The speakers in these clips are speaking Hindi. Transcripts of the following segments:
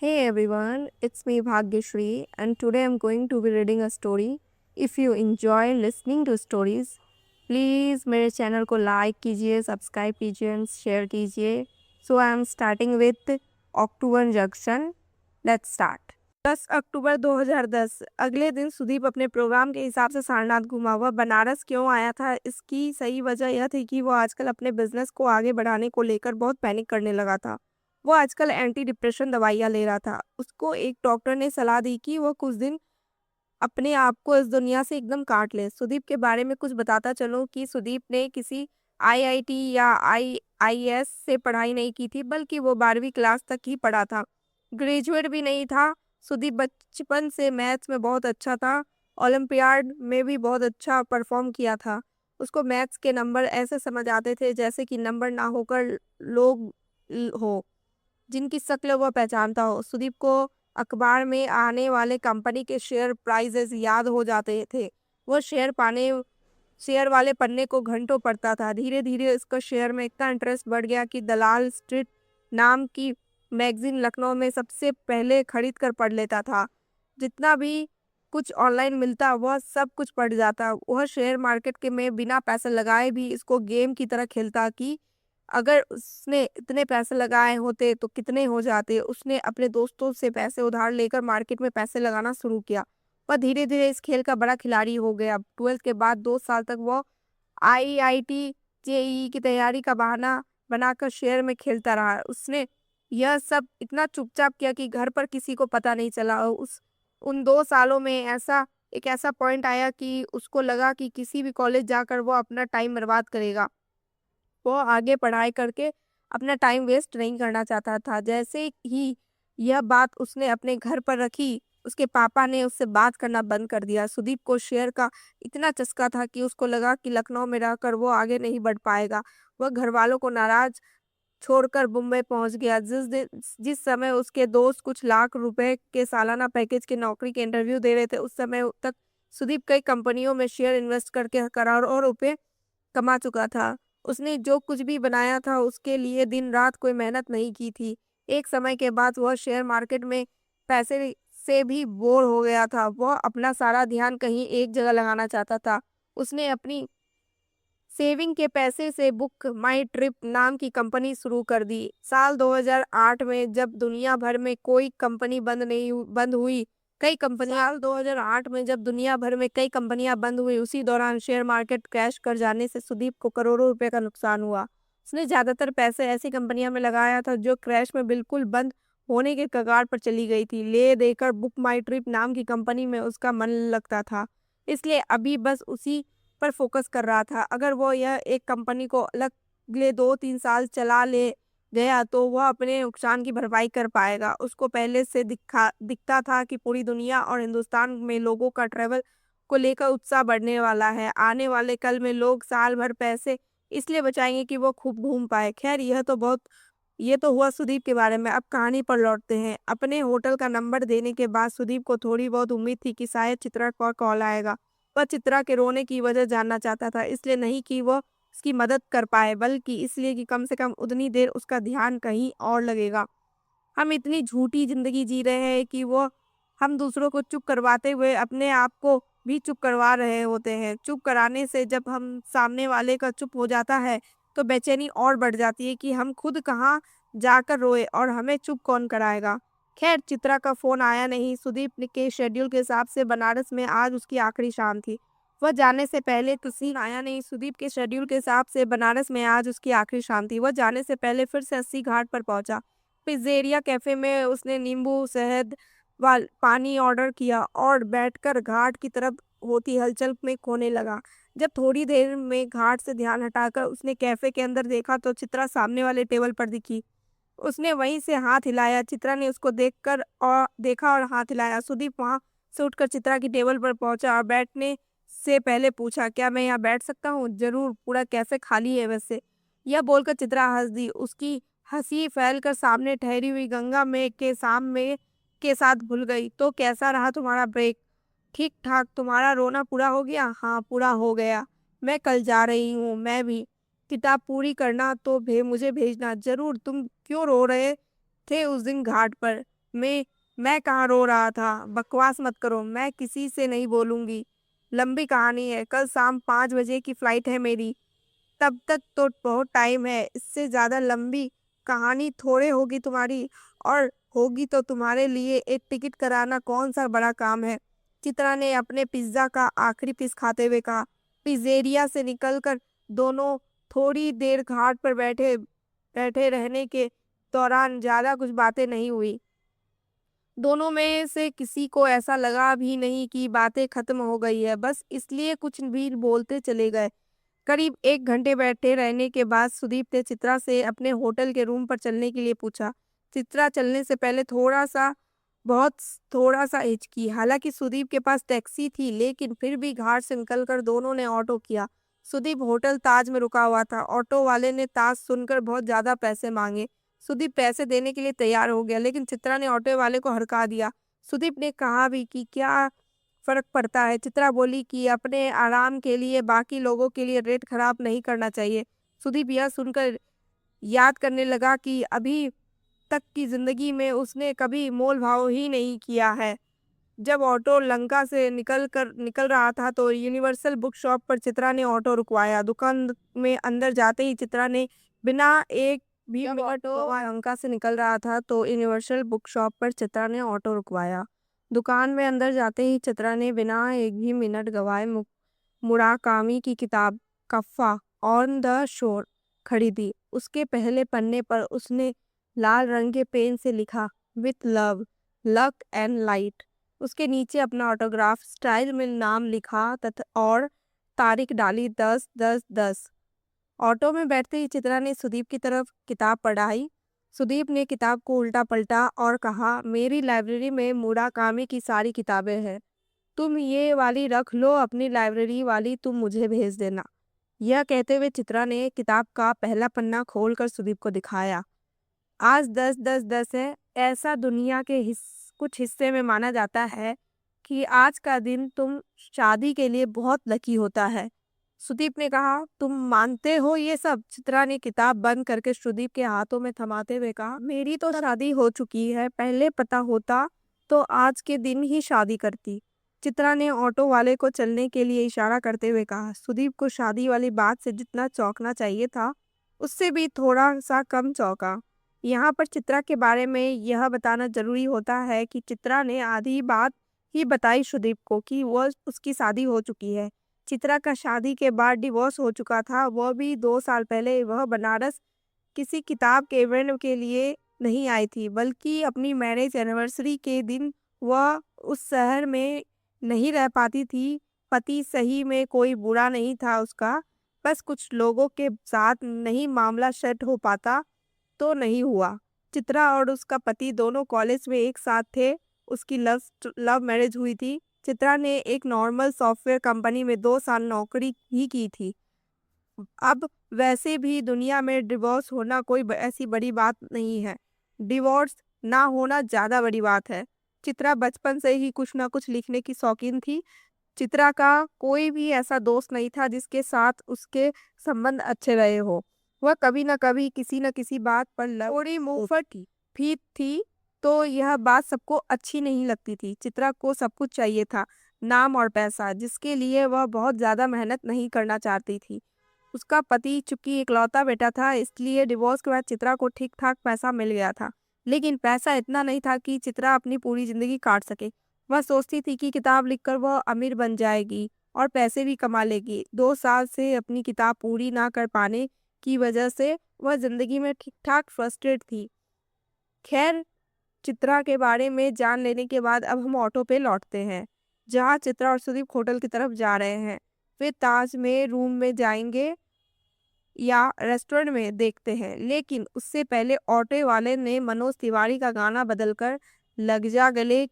Hey everyone, it's me Bhagyashri, and today I'm going to be reading a story. If you enjoy listening to stories, please मेरे चैनल को लाइक कीजिए, सब्सक्राइब कीजिए एंड शेयर कीजिए. So I am starting with October junction. Let's start. 10 October 2010 अगले दिन सुदीप अपने प्रोग्राम के हिसाब से सारनाथ घूमा. वह बनारस क्यों आया था, इसकी सही वजह यह थी कि वो आजकल अपने बिजनेस को आगे बढ़ाने को लेकर बहुत पैनिक करने लगा था. वो आजकल एंटी डिप्रेशन दवाइयाँ ले रहा था. उसको एक डॉक्टर ने सलाह दी कि वो कुछ दिन अपने आप को इस दुनिया से एकदम काट ले. सुदीप के बारे में कुछ बताता चलूं कि सुदीप ने किसी आईआईटी या आईआईएस से पढ़ाई नहीं की थी, बल्कि वो 12वीं क्लास तक ही पढ़ा था. ग्रेजुएट भी नहीं था. सुदीप बचपन से मैथ्स में बहुत अच्छा था. ओलंपियाड में भी बहुत अच्छा परफॉर्म किया था. उसको मैथ्स के नंबर ऐसे समझ आते थे जैसे कि नंबर ना होकर लोग हो जिनकी शक्ल वह पहचानता हो. सुदीप को अखबार में आने वाले कंपनी के शेयर प्राइजेस याद हो जाते थे. वह शेयर वाले पन्ने को घंटों पढ़ता था. धीरे धीरे इसका शेयर में इतना इंटरेस्ट बढ़ गया कि दलाल स्ट्रीट नाम की मैगजीन लखनऊ में सबसे पहले खरीद कर पढ़ लेता था. जितना भी कुछ ऑनलाइन मिलता वह सब कुछ पढ़ जाता. वह शेयर मार्केट के में बिना पैसे लगाए भी इसको गेम की तरह खेलता कि अगर उसने इतने पैसे लगाए होते तो कितने हो जाते. उसने अपने दोस्तों से पैसे उधार लेकर मार्केट में पैसे लगाना शुरू किया. वह धीरे धीरे इस खेल का बड़ा खिलाड़ी हो गया. 12th के बाद 2 साल तक वह आईआईटी जेईई की तैयारी का बहाना बनाकर शेयर में खेलता रहा. उसने यह सब इतना चुपचाप किया कि घर पर किसी को पता नहीं चला. और उन 2 सालों में एक ऐसा पॉइंट आया कि उसको लगा कि किसी भी कॉलेज जाकर वो अपना टाइम बर्बाद करेगा. वो आगे पढ़ाई करके अपना टाइम वेस्ट नहीं करना चाहता था. जैसे ही यह बात उसने अपने घर पर रखी, उसके पापा ने उससे बात करना बंद कर दिया. सुदीप को शेयर का इतना चस्का था कि उसको लगा कि लखनऊ में रहकर वो आगे नहीं बढ़ पाएगा. वह घर वालों को नाराज छोड़कर मुंबई पहुंच गया. जिस समय उसके दोस्त कुछ लाख रुपए के सालाना पैकेज की नौकरी के इंटरव्यू दे रहे थे, उस समय तक सुदीप कई कंपनियों में शेयर इन्वेस्ट करके करोड़ों रुपए कमा चुका था. उसने जो कुछ भी बनाया था उसके लिए दिन रात कोई मेहनत नहीं की थी. एक समय के बाद वह शेयर मार्केट में पैसे से भी बोर हो गया था. वह अपना सारा ध्यान कहीं एक जगह लगाना चाहता था. उसने अपनी सेविंग के पैसे से बुक माई ट्रिप नाम की कंपनी शुरू कर दी. साल 2008 में जब दुनिया भर में कोई कंपनी बंद हुई कई कंपनियां साल 2008 में जब दुनिया भर में कई कंपनियां बंद हुई, उसी दौरान शेयर मार्केट क्रैश कर जाने से सुदीप को करोड़ों रुपए का नुकसान हुआ. उसने ज्यादातर पैसे ऐसी कंपनियों में लगाया था जो क्रैश में बिल्कुल बंद होने के कगार पर चली गई थी. ले देकर बुक माई ट्रिप नाम की कंपनी में उसका मन लगता था, इसलिए अभी बस उसी पर फोकस कर रहा था. अगर वो यह एक कंपनी को अलग अगले 2-3 साल चला ले गया तो वह अपने नुकसान की भरपाई कर पाएगा. उसको पहले से दिखता था कि पूरी दुनिया और हिंदुस्तान में लोगों का ट्रैवल को लेकर उत्साह बढ़ने वाला है. आने वाले कल में लोग साल भर पैसे इसलिए बचाएंगे कि वो खूब घूम पाए. खैर, ये तो हुआ सुदीप के बारे में. अब कहानी पर लौटते हैं. अपने होटल का नंबर देने के बाद सुदीप को थोड़ी बहुत उम्मीद थी कि शायद चित्रा का कॉल आएगा. वह चित्रा के रोने की वजह जानना चाहता था, इसलिए नहीं कि वह उसकी मदद कर पाए, बल्कि इसलिए कि कम से कम उतनी देर उसका ध्यान कहीं और लगेगा. हम इतनी झूठी जिंदगी जी रहे हैं कि वो हम दूसरों को चुप करवाते हुए अपने आप को भी चुप करवा रहे होते हैं. चुप कराने से जब हम सामने वाले का चुप हो जाता है तो बेचैनी और बढ़ जाती है कि हम खुद कहाँ जाकर रोए और हमें चुप कौन कराएगा. खैर, चित्रा का फोन आया नहीं. सुदीप के शेड्यूल के हिसाब से बनारस में आज उसकी आखिरी शाम थी. वह जाने से पहले किसी आया नहीं. सुदीप के शेड्यूल के हिसाब से बनारस में आज उसकी आखिरी शाम थी. वह जाने से पहले फिर से 80 घाट पर पहुंचा. पिज़्ज़ेरिया कैफे में उसने नींबू शहद वाल पानी ऑर्डर किया और बैठकर घाट की तरफ होती हलचल में खोने लगा. जब थोड़ी देर में घाट से ध्यान हटाकर उसने कैफे के अंदर देखा तो चित्रा सामने वाले टेबल पर दिखी. उसने वहीं से हाथ हिलाया. चित्रा ने उसको देखा और हाथ हिलाया. सुदीप वहां से उठकर चित्रा की टेबल पर पहुंचा और बैठने से पहले पूछा, क्या मैं यहाँ बैठ सकता हूँ? जरूर, पूरा कैफे खाली है वैसे. यह बोलकर चित्रा हंस दी. उसकी हंसी फैलकर सामने ठहरी हुई गंगा में के साथ भूल गई. तो कैसा रहा तुम्हारा ब्रेक? ठीक ठाक. तुम्हारा रोना पूरा हो गया? हाँ, पूरा हो गया. मैं कल जा रही हूँ. मैं भी. किताब पूरी करना तो मुझे भेजना जरूर. तुम क्यों रो रहे थे उस दिन घाट पर? मैं कहाँ रो रहा था? बकवास मत करो, मैं किसी से नहीं बोलूँगी। लंबी कहानी है, कल शाम 5 बजे की फ्लाइट है मेरी। तब तक तो बहुत टाइम है, इससे ज़्यादा लंबी कहानी थोड़े होगी तुम्हारी, और होगी तो तुम्हारे लिए एक टिकट कराना कौन-सा बड़ा काम है। चित्रा ने अपने पिज़्ज़ा का आखिरी पीस खाते हुए कहा। पिज़्ज़ेरिया से निकलकर दोनों थोड़ी देर घाट पर बैठे बैठे रहने के दौरान ज़्यादा कुछ बातें नहीं हुई। दोनों में से किसी को ऐसा लगा भी नहीं कि बातें खत्म हो गई है, बस इसलिए कुछ भी बोलते चले गए। करीब 1 घंटे बैठे रहने के बाद सुदीप ने चित्रा से अपने होटल के रूम पर चलने के लिए पूछा। चित्रा चलने से पहले बहुत थोड़ा-सा हिचकी। हालांकि सुदीप के पास टैक्सी थी, लेकिन फिर भी घाट से निकलकर दोनों ने ऑटो किया। सुदीप होटल ताज में रुका हुआ था। ऑटो वाले ने ताज सुनकर बहुत ज़्यादा पैसे मांगे। सुदीप पैसे देने के लिए तैयार हो गया, लेकिन चित्रा ने ऑटो वाले को हड़का दिया। सुदीप ने कहा भी कि क्या फ़र्क पड़ता है? चित्रा बोली कि अपने आराम के लिए बाकी लोगों के लिए रेट खराब नहीं करना चाहिए। सुदीप यह सुनकर याद करने लगा कि अभी तक की ज़िंदगी में उसने कभी मोल-भाव ही नहीं किया है। जब ऑटो लंका से निकल रहा था तो यूनिवर्सल बुक शॉप पर चित्रा ने ऑटो रुकवाया। दुकान में अंदर जाते ही चित्रा ने बिना एक भी मिनट गँवाए लंका से निकल रहा था तो यूनिवर्सल बुक शॉप पर चित्रा ने ऑटो रुकवाया। दुकान में अंदर जाते ही चित्रा ने बिना एक भी मिनट गँवाए मुराकामी की किताब कफ़्फ़ा ऑन द शोर खरीदी। उसके पहले पन्ने पर उसने लाल रंग के पेन से लिखा with love, luck and light. उसके नीचे अपना ऑटोग्राफ स्टाइल में नाम लिखा तथा और तारीख डाली 10-10-10। ऑटो में बैठते ही चित्रा ने सुदीप की तरफ किताब पढ़ाई। सुदीप ने किताब को उल्टा पलटा और कहा, मेरी लाइब्रेरी में मुराकामी की सारी किताबें हैं। तुम ये वाली रख लो, अपनी लाइब्रेरी वाली तुम मुझे भेज देना। यह कहते हुए चित्रा ने किताब का पहला पन्ना खोलकर सुदीप को दिखाया। आज 10-10-10 है। ऐसा दुनिया के कुछ हिस्से में माना जाता है कि आज का दिन तुम शादी के लिए बहुत लकी होता है। सुदीप ने कहा, तुम मानते हो ये सब? चित्रा ने किताब बंद करके सुदीप के हाथों में थमाते हुए कहा, मेरी तो शादी हो चुकी है। पहले पता होता तो आज के दिन ही शादी करती। चित्रा ने ऑटो वाले को चलने के लिए इशारा करते हुए कहा। सुदीप को शादी वाली बात से जितना चौंकना चाहिए था, उससे भी थोड़ा सा कम चौंका। यहाँ पर चित्रा के बारे में यह बताना जरूरी होता है कि चित्रा ने आधी बात ही बताई सुदीप को कि वह उसकी शादी हो चुकी है। चित्रा का शादी के बाद डिवोर्स हो चुका था, वह भी 2 साल पहले। वह बनारस किसी किताब के इवेंट के लिए नहीं आई थी, बल्कि अपनी मैरिज एनिवर्सरी के दिन वह उस शहर में नहीं रह पाती थी। पति सही में कोई बुरा नहीं था उसका, बस कुछ लोगों के साथ नहीं मामला सेट हो पाता तो नहीं हुआ। चित्रा और उसका पति दोनों कॉलेज में एक साथ थे। उसकी लव मैरिज हुई थी। चित्रा ने एक नॉर्मल सॉफ्टवेयर कंपनी में 2 साल नौकरी ही की थी। अब वैसे भी दुनिया में डिवोर्स होना कोई ऐसी बड़ी बात नहीं है। डिवोर्स ना होना ज़्यादा बड़ी बात है। चित्रा बचपन से ही कुछ ना कुछ लिखने की शौकीन थी। चित्रा का कोई भी ऐसा दोस्त नहीं था जिसके साथ उसके संबंध अच्छे रहे हो। वह कभी न कभी किसी न किसी बात पर थोड़ी मुंहफट भी थी, तो यह बात सबको अच्छी नहीं लगती थी। चित्रा को सब कुछ चाहिए था, नाम और पैसा, जिसके लिए वह बहुत ज़्यादा मेहनत नहीं करना चाहती थी। उसका पति चूंकि इकलौता बेटा था, इसलिए डिवोर्स के बाद चित्रा को ठीक-ठाक पैसा मिल गया था। लेकिन पैसा इतना नहीं था कि चित्रा अपनी पूरी ज़िंदगी काट सके। वह सोचती थी कि किताब लिखकर वह अमीर बन जाएगी और पैसे भी कमा लेगी। 2 साल से अपनी किताब पूरी ना कर पाने की वजह से वह ज़िंदगी में ठीक-ठाक फ्रस्ट्रेट थी। खैर, चित्रा के बारे में जान लेने के बाद अब हम ऑटो पे लौटते हैं, जहाँ चित्रा और सुदीप होटल की तरफ जा रहे हैं। वे ताज में रूम में जाएंगे या रेस्टोरेंट में देखते हैं, लेकिन उससे पहले ऑटो वाले ने मनोज तिवारी का गाना बदलकर लग जा गले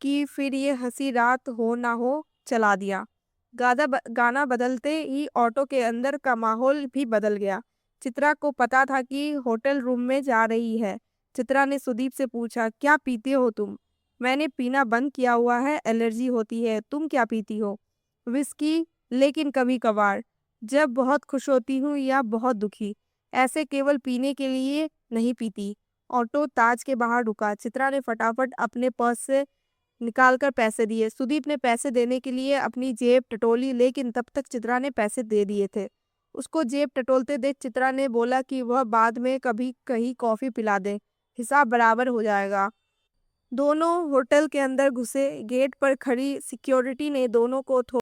कि फिर ये हंसी रात हो ना हो चला दिया। गाना बदलते ही ऑटो के अंदर का माहौल भी बदल गया। चित्रा को पता था कि होटल रूम में जा रही है। चित्रा ने सुदीप से पूछा, क्या पीते हो तुम? मैंने पीना बंद किया हुआ है, एलर्जी होती है। तुम क्या पीती हो? विस्की, लेकिन कभी कभार, जब बहुत खुश होती हूँ या बहुत दुखी। ऐसे केवल पीने के लिए नहीं पीती। ऑटो ताज के बाहर रुका। चित्रा ने फटाफट अपने पर्स से निकालकर पैसे दिए। सुदीप ने पैसे देने के लिए अपनी जेब टटोली, लेकिन तब तक चित्रा ने पैसे दे दिए थे। उसको जेब टटोलते देख चित्रा ने बोला कि वह बाद में कभी कहीं कॉफी पिला दे, हिसाब बराबर हो जाएगा। दोनों होटल के अंदर घुसे। गेट पर खड़ी सिक्योरिटी ने दोनों को